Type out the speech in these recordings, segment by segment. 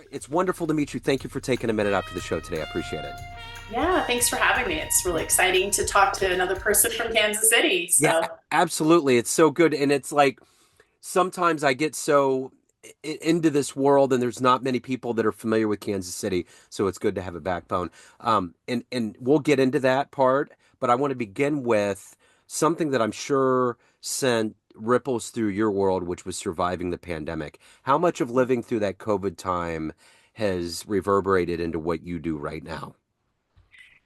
It's wonderful to meet you. Thank you for taking a minute after the show today. I appreciate it. Yeah, thanks for having me. It's really exciting to talk to another person from Kansas City. Yeah, So, absolutely. It's so good. And it's like sometimes I get so into this world and there's not many people that are familiar with Kansas City. So it's good to have a backbone. And we'll get into that part, but I want to begin with something that I'm sure sent ripples through your world, which was surviving the pandemic. How much of living through that COVID time has reverberated into what you do right now?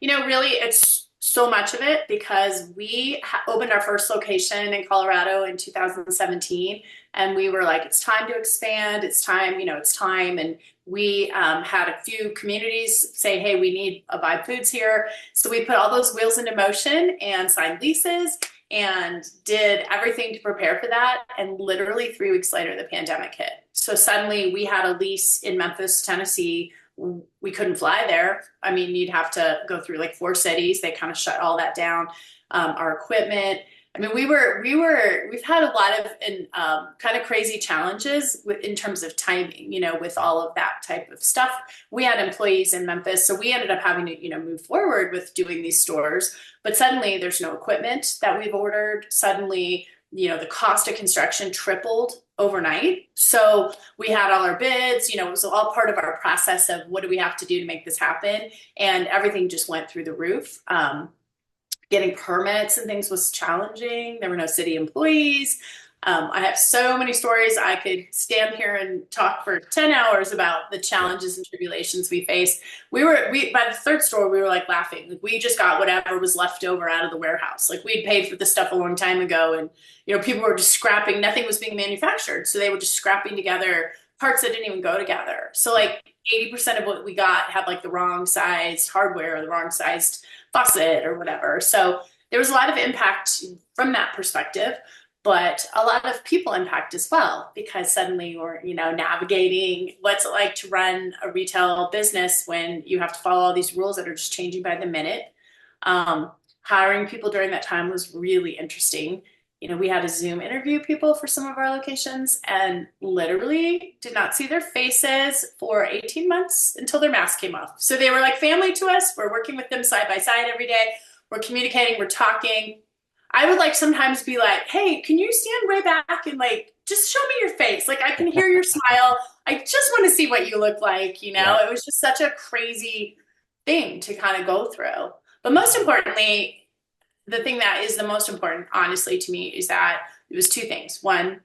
really, it's so much of it because we opened our first location in Colorado in 2017, and we were like, it's time to expand. It's time, it's time. And we had a few communities say, hey, we need a Vibe Foods here. So we put all those wheels into motion and signed leases and did everything to prepare for that. And literally 3 weeks later, the pandemic hit. So suddenly we had a lease in Memphis, Tennessee. We couldn't fly there. I mean, you'd have to go through like 4 cities. They kind of shut all that down. Our equipment. I mean, we've had a lot of kind of crazy challenges in terms of timing, with all of that type of stuff. We had employees in Memphis, so we ended up having to, move forward with doing these stores. But suddenly there's no equipment that we've ordered. Suddenly, the cost of construction tripled overnight. So we had all our bids, it was all part of our process of what do we have to do to make this happen. And everything just went through the roof. Getting permits and things was challenging. There were no city employees. I have so many stories. I could stand here and talk for 10 hours about the Yeah. challenges and tribulations we faced. We by the third store, we were like laughing. Like we just got whatever was left over out of the warehouse. Like we'd paid for the stuff a long time ago, and people were just scrapping. Nothing was being manufactured, so they were just scrapping together parts that didn't even go together. So like 80% of what we got had like the wrong sized hardware or the wrong sized faucet or whatever. So there was a lot of impact from that perspective, but a lot of people impact as well because suddenly we're, navigating what's it like to run a retail business when you have to follow all these rules that are just changing by the minute. Um, Hiring people during that time was really interesting. We had to Zoom interview people for some of our locations and literally did not see their faces for 18 months until their mask came off. So they were like family to us. We're working with them side by side every day. We're communicating, we're talking. I would like sometimes be like, hey, can you stand way back and like just show me your face? Like I can hear your smile. I just want to see what you look like. Yeah. It was just such a crazy thing to kind of go through. But most importantly, the thing that is the most important, honestly, to me is that it was two things. One,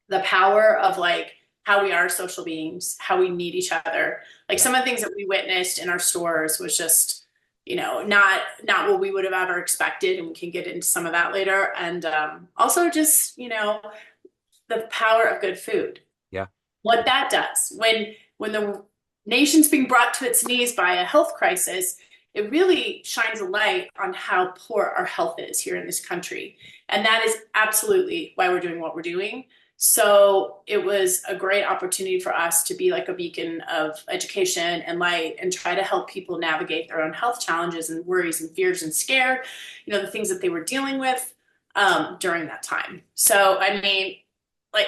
the power of like how we are social beings, how we need each other. Like Yeah. some of the things that we witnessed in our stores was just, not what we would have ever expected, and we can get into some of that later. And also just, the power of good food, Yeah. what that does when the nation's being brought to its knees by a health crisis. It really shines a light on how poor our health is here in this country, and that is absolutely why we're doing what we're doing. So it was a great opportunity for us to be like a beacon of education and light and try to help people navigate their own health challenges and worries and fears and scare, the things that they were dealing with during that time. So I mean, like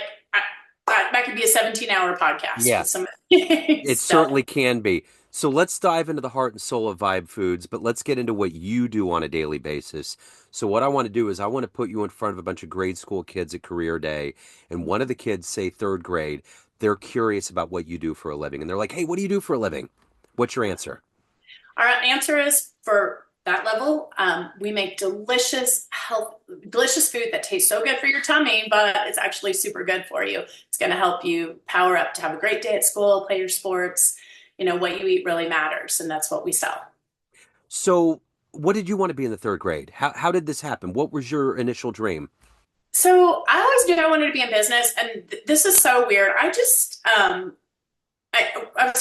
that could be a 17-hour podcast Yeah. with some of the things. It So, certainly can be. So let's dive into the heart and soul of Vibe Foods, but let's get into what you do on a daily basis. So what I want to do is I want to put you in front of a bunch of grade school kids at career day, and one of the kids, say third grade, they're curious about what you do for a living, and they're like, "Hey, what do you do for a living?" What's your answer? our answer is for that level, we make delicious food that tastes so good for your tummy, but it's actually super good for you. It's going to help you power up to have a great day at school, play your sports. What you eat really matters, and that's what we sell. So what did you want to be in the third grade? How did this happen? What was your initial dream? So I always knew I wanted to be in business, and this is so weird. I was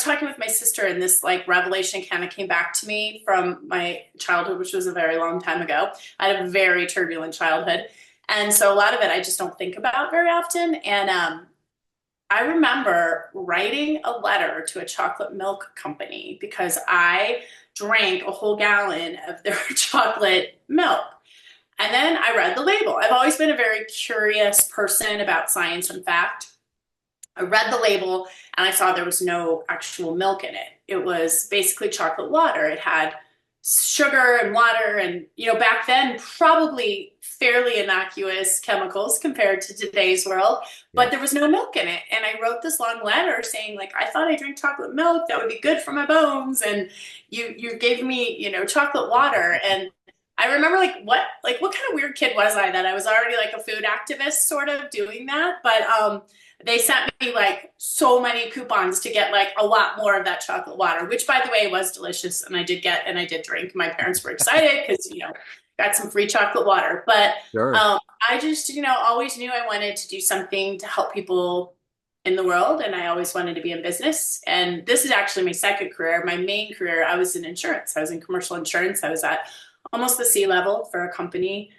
talking with my sister, and this like revelation kind of came back to me from my childhood, which was a very long time ago. I had a very turbulent childhood, and so a lot of it I just don't think about very often. And I remember writing a letter to a chocolate milk company because I drank a whole gallon of their chocolate milk. And then I read the label. I've always been a very curious person about science and fact. I read the label and I saw there was no actual milk in it. It was basically chocolate water. It had sugar and water and, back then, probably fairly innocuous chemicals compared to today's world, Yeah. but there was no milk in it. And I wrote this long letter saying, like, I thought I drank chocolate milk. That would be good for my bones. And you gave me, chocolate water. And I remember what kind of weird kid was I that I was already like a food activist sort of doing that. But they sent me like so many coupons to get like a lot more of that chocolate water, which by the way was delicious. And I did get and I did drink. My parents were excited because, got some free chocolate water. But Sure. I just, always knew I wanted to do something to help people in the world. And I always wanted to be in business. And this is actually my second career. My main career, I was in insurance. I was in commercial insurance. I was at almost the C-level for a company.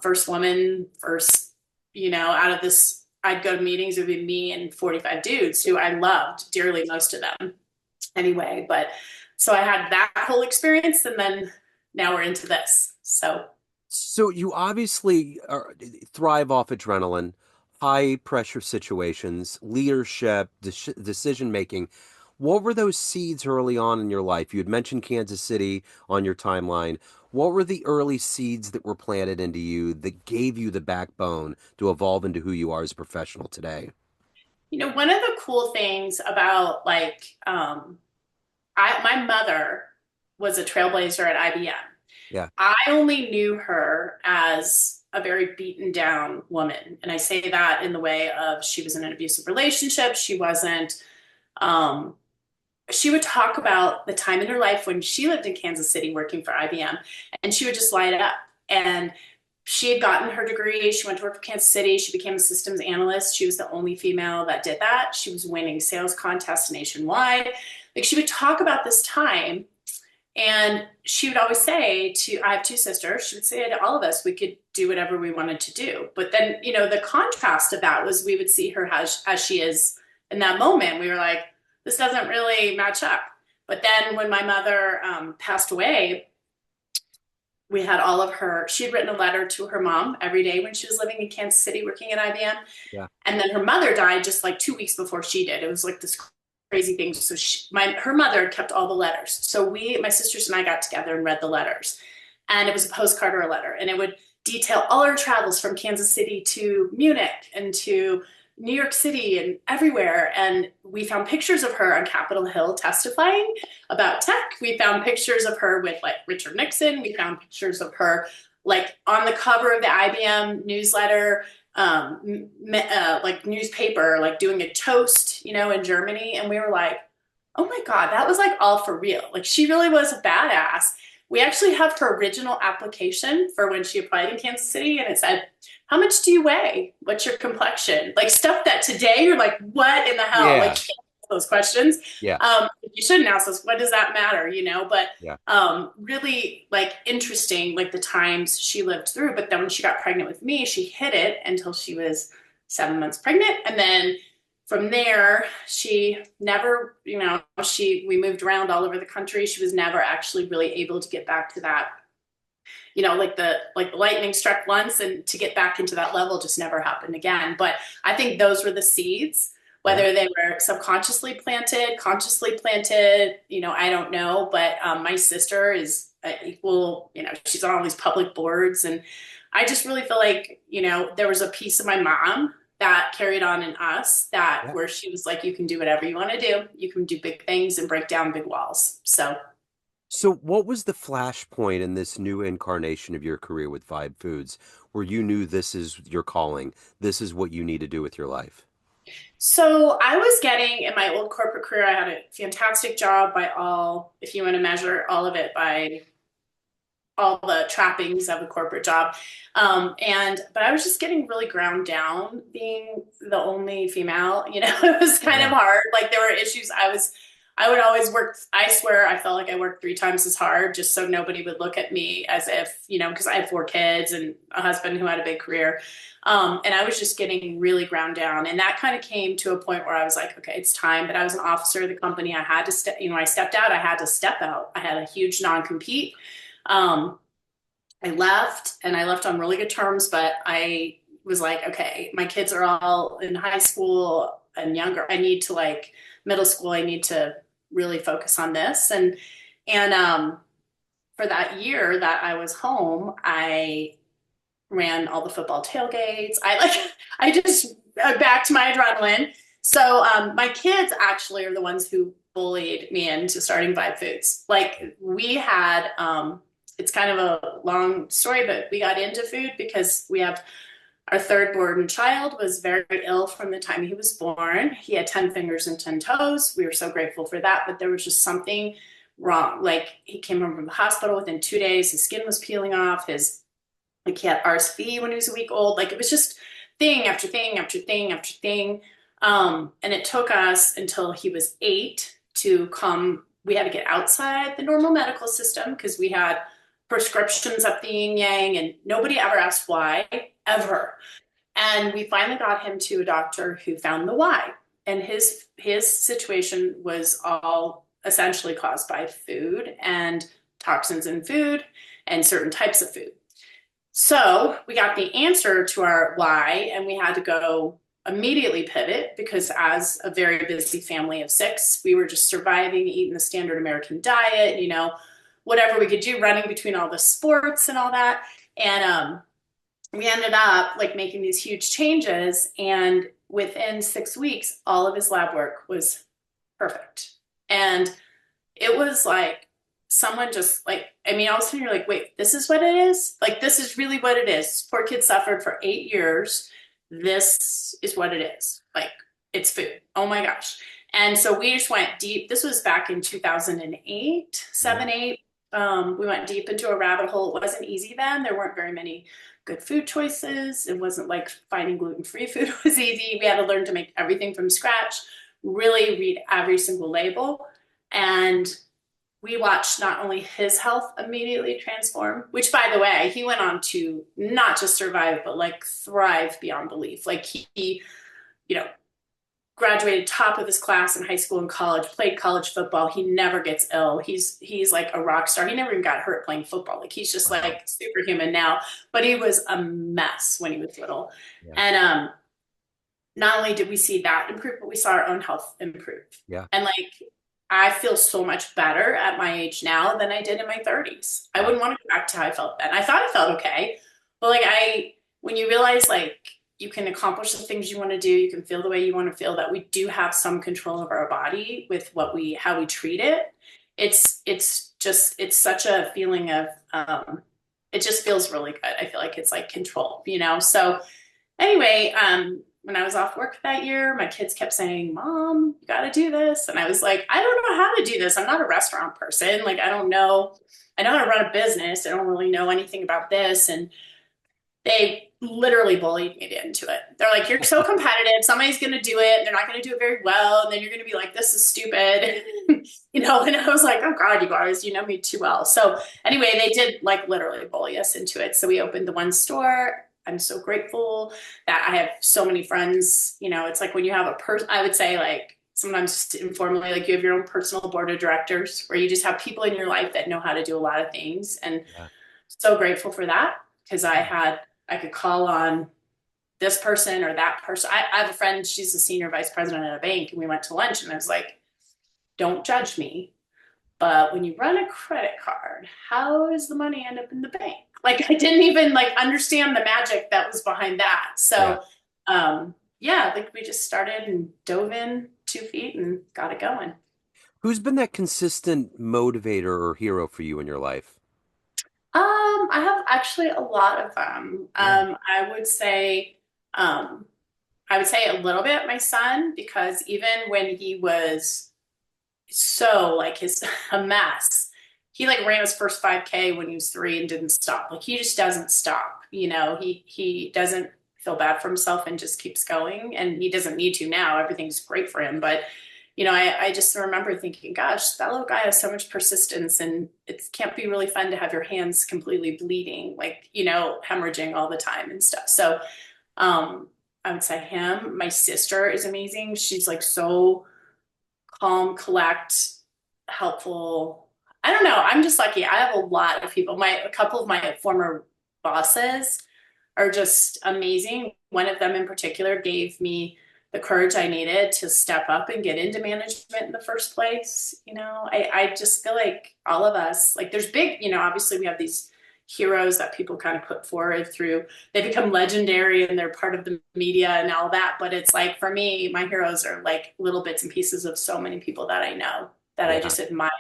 First woman, first, out of this, I'd go to meetings, it would be me and 45 dudes who I loved dearly, most of them anyway. But so I had that whole experience, and then now we're into this. So So you obviously thrive off adrenaline, high pressure situations, leadership, decision making. What were those seeds early on in your life? You had mentioned Kansas City on your timeline. What were the early seeds that were planted into you that gave you the backbone to evolve into who you are as a professional today? one of the cool things about my mother was a trailblazer at IBM. Yeah, I only knew her as a very beaten down woman. And I say that in the way of she was in an abusive relationship. Um, she would talk about the time in her life when she lived in Kansas City working for IBM, and she would just light it up. And she had gotten her degree. She went to work for Kansas City. She became a systems analyst. She was the only female that did that. She was winning sales contests nationwide. Like she would talk about this time, and she would always say I have two sisters. She would say to all of us, we could do whatever we wanted to do. But then, the contrast of that was we would see her as she is in that moment. We were like, this doesn't really match up. But then when my mother passed away, we had all of her, she had written a letter to her mom every day when she was living in Kansas City working at IBM. yeah. And then her mother died just like 2 weeks before she did. It was like this crazy thing. So her mother kept all the letters. So my sisters and I got together and read the letters. And it was a postcard or a letter. And it would detail all her travels from Kansas City to Munich and to New York City and everywhere. And we found pictures of her on Capitol Hill testifying about tech. We found pictures of her with like Richard Nixon. We found pictures of her like on the cover of the IBM newsletter, like newspaper, like doing a toast, in Germany. And we were like, oh my God, that was like all for real. Like she really was a badass. We actually have her original application for when she applied in Kansas City, and it said, how much do you weigh? What's your complexion? Like stuff that today you're like, what in the hell? Like Yeah, you can't ask those questions. yeah, You shouldn't ask us, what does that matter? But yeah. really like interesting, like the times she lived through. But then when she got pregnant with me, she hid it until she was 7 months pregnant. And then from there, she never, we moved around all over the country. She was never actually really able to get back to that, like the lightning struck once, and to get back into that level just never happened again. But I think those were the seeds, Yeah. whether they were subconsciously planted, consciously planted, I don't know. But my sister is equal, she's on all these public boards. And I just really feel like, there was a piece of my mom that carried on in us, that Yeah. where she was like, you can do whatever you want to do. You can do big things and break down big walls. So So, what was the flashpoint in this new incarnation of your career with Vibe Foods where you knew this is your calling? This is what you need to do with your life? So I was getting in my old corporate career, I had a fantastic job by all, if you want to measure all of it by all the trappings of a corporate job. But I was just getting really ground down being the only female, it was kind of Yeah. hard. Like there were issues I would always work. I swear I felt like I worked 3 times as hard just so nobody would look at me as if, because I had 4 kids and a husband who had a big career. And I was just getting really ground down. And that kind of came to a point where I was like, okay, it's time. But I was an officer of the company. I had to I stepped out. I had to step out. I had a huge non-compete. Um, I left, and I left on really good terms, but I was like, okay, my kids are all in high school. and younger. I need to like middle school, I need to really focus on this. And for that year that I was home, I ran all the football tailgates. I just backed my adrenaline. So my kids actually are the ones who bullied me into starting Vibe Foods. Like we had, it's kind of a long story, but we got into food because we have our third born child was very ill from the time he was born. He had 10 fingers and 10 toes. We were so grateful for that, but there was just something wrong. Like he came home from the hospital within 2 days. His skin was peeling off. Like he had RSV when he was a week old. Like it was just thing after thing after thing after thing. And it took us until he was 8 to come. We had to get outside the normal medical system because we had prescriptions up the yin yang, and nobody ever asked why, ever. And we finally got him to a doctor who found the why. And his situation was all essentially caused by food and toxins in food and certain types of food. So we got the answer to our why, and we had to go immediately pivot because, as a very busy family of 6, we were just surviving, eating the standard American diet, whatever we could do, running between all the sports and all that. And we ended up like making these huge changes. And within 6 weeks, all of his lab work was perfect. And it was like someone just like, I mean, all of a sudden you're like, wait, this is what it is? Like, this is really what it is. This poor kid suffered for 8 years. This is what it is. Like, it's food. Oh my gosh. And so we just went deep. This was back in 2008, Yeah. 7, 8. We went deep into a rabbit hole. It wasn't easy then. There weren't very many good food choices. It wasn't like finding gluten-free food was easy. We had to learn to make everything from scratch, really read every single label. And we watched not only his health immediately transform, which by the way, he went on to not just survive, but like thrive beyond belief. Like he you know, graduated top of his class in high school and college, played college football. He never gets ill. He's like a rock star. He never even got hurt playing football. Like he's just Wow. like superhuman now, but he was a mess when he was little. Yeah. And not only did we see that improve, but we saw our own health improve. Yeah. And like, I feel so much better at my age now than I did in my 30s. I Wow. wouldn't want to go back to how I felt then. I thought I felt okay, but like when you realize like you can accomplish the things you want to do, you can feel the way you want to feel, that we do have some control over our body with how we treat it. It's such a feeling of, it just feels really good. I feel like it's like control. So anyway, when I was off work that year, my kids kept saying, Mom, you got to do this. And I was like, I don't know how to do this. I'm not a restaurant person. Like, I don't know. I know how to run a business. I don't really know anything about this. And they literally bullied me into it. They're like, you're so competitive. Somebody's going to do it. They're not going to do it very well. And then you're going to be like, this is stupid. And I was like, oh God, you guys, you know me too well. So anyway, they did like literally bully us into it. So we opened the one store. I'm so grateful that I have so many friends. It's like when you have a person, I would say like sometimes informally, like you have your own personal board of directors where you just have people in your life that know how to do a lot of things. And Yeah. so grateful for that because I could call on this person or that person. I have a friend, she's a senior vice president at a bank, and we went to lunch, and I was like, don't judge me, but when you run a credit card, how does the money end up in the bank? Like I didn't even like understand the magic that was behind that. Yeah. So yeah, like we just started and dove in 2 feet and got it going. Who's been that consistent motivator or hero for you in your life? I have actually a lot of them. Yeah. Um, I would say a little bit my son, because even when he was so like his a mess, he like ran his first 5K when he was 3 and didn't stop. Like he just doesn't stop. He doesn't feel bad for himself and just keeps going. And he doesn't need to now. Everything's great for him. But I just remember thinking, gosh, that little guy has so much persistence, and it can't be really fun to have your hands completely bleeding, like, hemorrhaging all the time and stuff. So, I would say him. My sister is amazing. She's like so calm, collect, helpful. I don't know. I'm just lucky. I have a lot of people. A couple of my former bosses are just amazing. One of them in particular gave me the courage I needed to step up and get into management in the first place. I just feel like all of us, like there's big, obviously we have these heroes that people kind of put forward through, they become legendary and they're part of the media and all that. But it's like, for me, my heroes are like little bits and pieces of so many people that I know that I Yeah. just admire.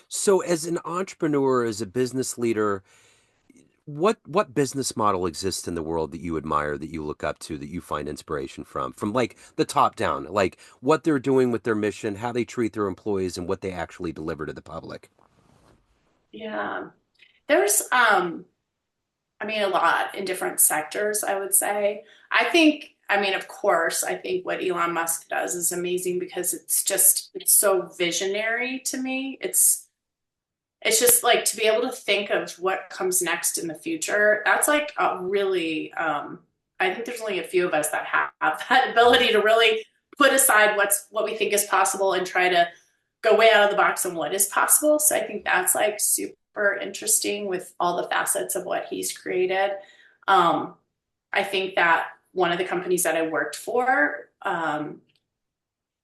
So as an entrepreneur, as a business leader, what business model exists in the world that you admire, that you look up to, that you find inspiration from like the top down, like what they're doing with their mission, how they treat their employees, and what they actually deliver to the public? Yeah. There's, I mean, a lot in different sectors, I would say. Of course, I think what Elon Musk does is amazing because it's so visionary to me. It's just like to be able to think of what comes next in the future. That's like a really, I think there's only a few of us that have that ability to really put aside what we think is possible and try to go way out of the box on what is possible. So I think that's like super interesting with all the facets of what he's created. Um, I think that one of the companies that I worked for,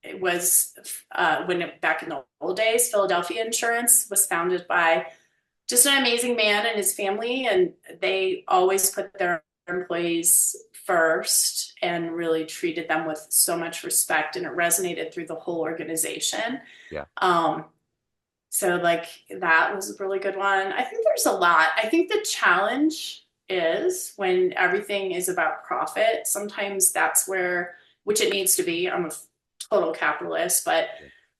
it was back in the old days, Philadelphia Insurance was founded by just an amazing man and his family, and they always put their employees first and really treated them with so much respect, and it resonated through the whole organization. Yeah. um, so like that was a really good one. I think there's a lot. I think the challenge is when everything is about profit. Sometimes that's where, which it needs to be. I'm a total capitalist, but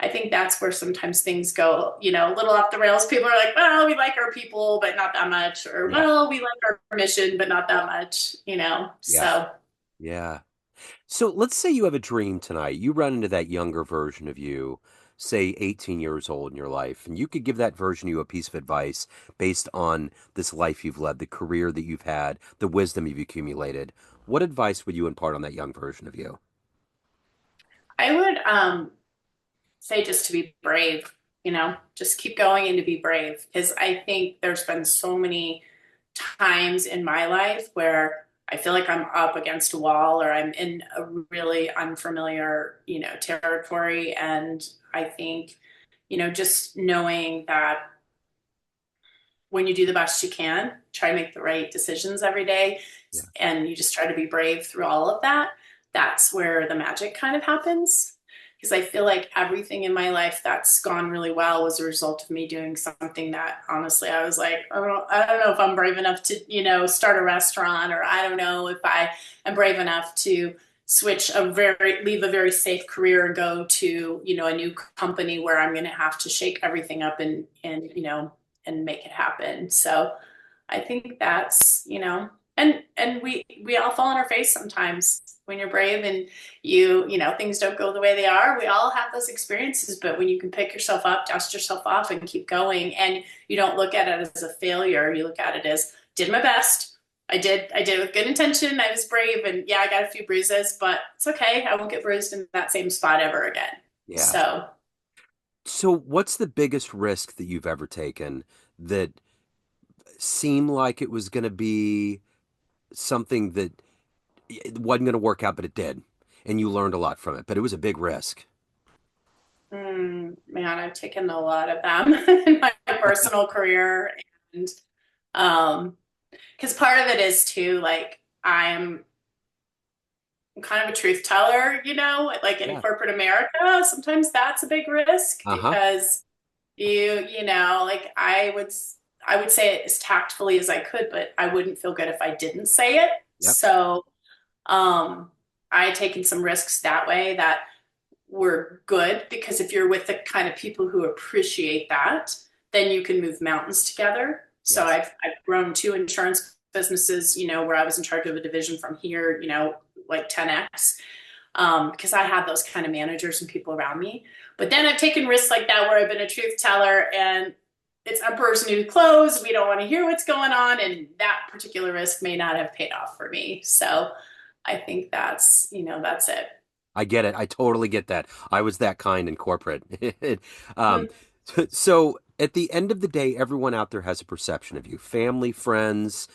I think that's where sometimes things go, a little off the rails. People are like, well, we like our people, but not that much. Or, Yeah. well, we like our mission, but not that much. Yeah. So Yeah. So let's say you have a dream tonight. You run into that younger version of you, say 18 years old in your life, and you could give that version of you a piece of advice based on this life you've led, the career that you've had, the wisdom you've accumulated. What advice would you impart on that young version of you? I would say just to be brave, just keep going and to be brave. Because I think there's been so many times in my life where I feel like I'm up against a wall or I'm in a really unfamiliar, territory. And I think, just knowing that when you do the best you can, try to make the right decisions every day, Yeah. and you just try to be brave through all of that, that's where the magic kind of happens. Because I feel like everything in my life that's gone really well was a result of me doing something that honestly I was like, I don't know if I'm brave enough to, start a restaurant, or I don't know if I am brave enough to leave a very safe career and go to, a new company where I'm going to have to shake everything up and make it happen. So I think that's, and we all fall on our face sometimes when you're brave and things don't go the way they are. We all have those experiences, but when you can pick yourself up, dust yourself off and keep going, and you don't look at it as a failure, you look at it as did my best. I did it with good intention. I was brave, and yeah, I got a few bruises, but it's okay. I won't get bruised in that same spot ever again. Yeah. So So what's the biggest risk that you've ever taken that seemed like it was going to be something that it wasn't going to work out, but it did? And you learned a lot from it, but it was a big risk. Man, I've taken a lot of them in my personal career. And because part of it is too, like, I'm kind of a truth teller, like in Yeah. corporate America. Sometimes that's a big risk Uh-huh. because like I would say it as tactfully as I could, but I wouldn't feel good if I didn't say it. Yep. So um, I had taken some risks that way that were good, because if you're with the kind of people who appreciate that, then you can move mountains together. So Yes. I've grown two insurance businesses, where I was in charge of a division from here, like 10x, because I had those kind of managers and people around me. But then I've taken risks like that where I've been a truth teller, and it's a person who closed. We don't want to hear what's going on, and that particular risk may not have paid off for me. So I think that's it. I get it. I totally get that. I was that kind in corporate. Um, Mhm. so at the end of the day, everyone out there has a perception of you, family, friends,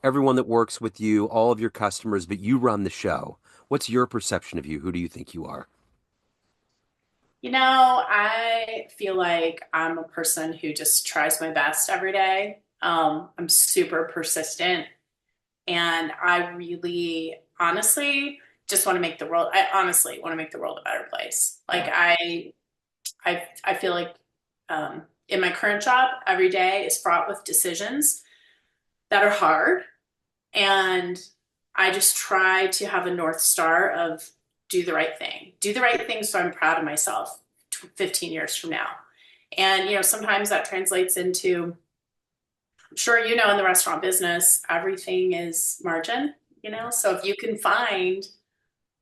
everyone that works with you, all of your customers, but you run the show. What's your perception of you? Who do you think you are? I feel like I'm a person who just tries my best every day. I'm super persistent, and I really honestly just want to make the world, I honestly want to make the world a better place. Like Yeah. I feel like in my current job, every day is fraught with decisions that are hard. And I just try to have a North Star of do the right thing. Do the right thing so I'm proud of myself 15 years from now. And, sometimes that translates into, I'm sure in the restaurant business, everything is margin, Yeah. so if you can find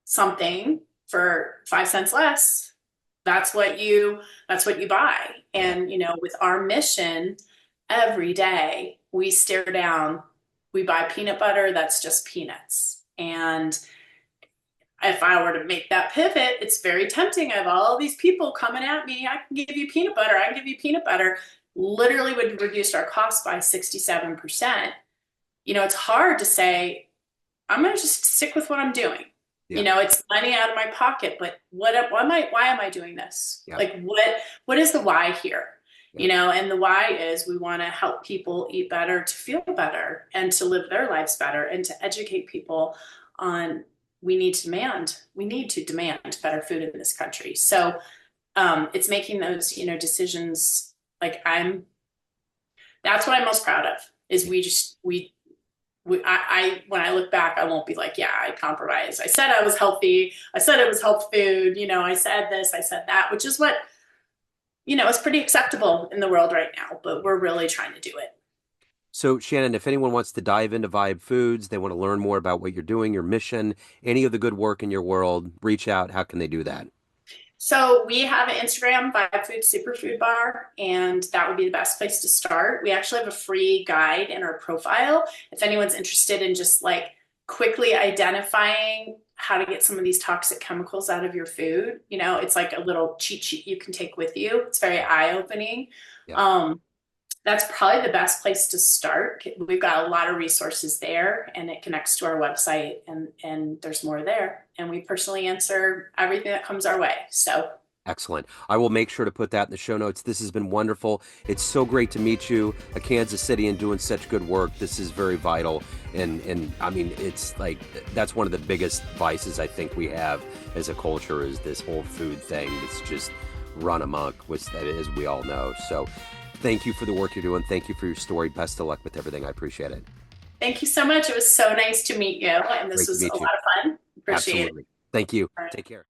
something for 5 cents less, that's what you buy. Yeah. And with our mission, every day we stare down, we buy peanut butter that's just peanuts. And if I were to make that pivot, it's very tempting. I have all these people coming at me. I can give you peanut butter. I can give you peanut butter. Literally would reduce our cost by 67%. It's hard to say, I'm going to just stick with what I'm doing. Yeah. It's money out of my pocket, but why am I doing this? Yeah. Like what is the why here? Yeah. And the why is we want to help people eat better to feel better and to live their lives better and to educate people on we need to demand better food in this country. So it's making those, decisions like that's what I'm most proud of is when I look back, I won't be like, yeah, I compromised. I said I was healthy. I said it was health food. I said this, I said that, which is what, is pretty acceptable in the world right now, but we're really trying to do it. So, Shannon, if anyone wants to dive into Vibe Foods, they want to learn more about what you're doing, your mission, any of the good work in your world, reach out. How can they do that? So we have an Instagram, Vibe Food Superfood Bar, and that would be the best place to start. We actually have a free guide in our profile if anyone's interested in just like quickly identifying how to get some of these toxic chemicals out of your food. It's like a little cheat sheet you can take with you. It's very eye-opening. Yeah. Um, that's probably the best place to start. We've got a lot of resources there, and it connects to our website, and there's more there. And we personally answer everything that comes our way. So Excellent. I will make sure to put that in the show notes. This has been wonderful. It's so great to meet you, a Kansas City, and doing such good work. This is very vital. And I mean, it's like that's one of the biggest vices I think we have as a culture is this whole food thing that's just run amok, which that is, we all know. So thank you for the work you're doing. Thank you for your story. Best of luck with everything. I appreciate it. thank you so much. It was so nice to meet you, and this Great to was a meet lot you. of fun. Appreciate it. Absolutely. Thank you. All right. Take care.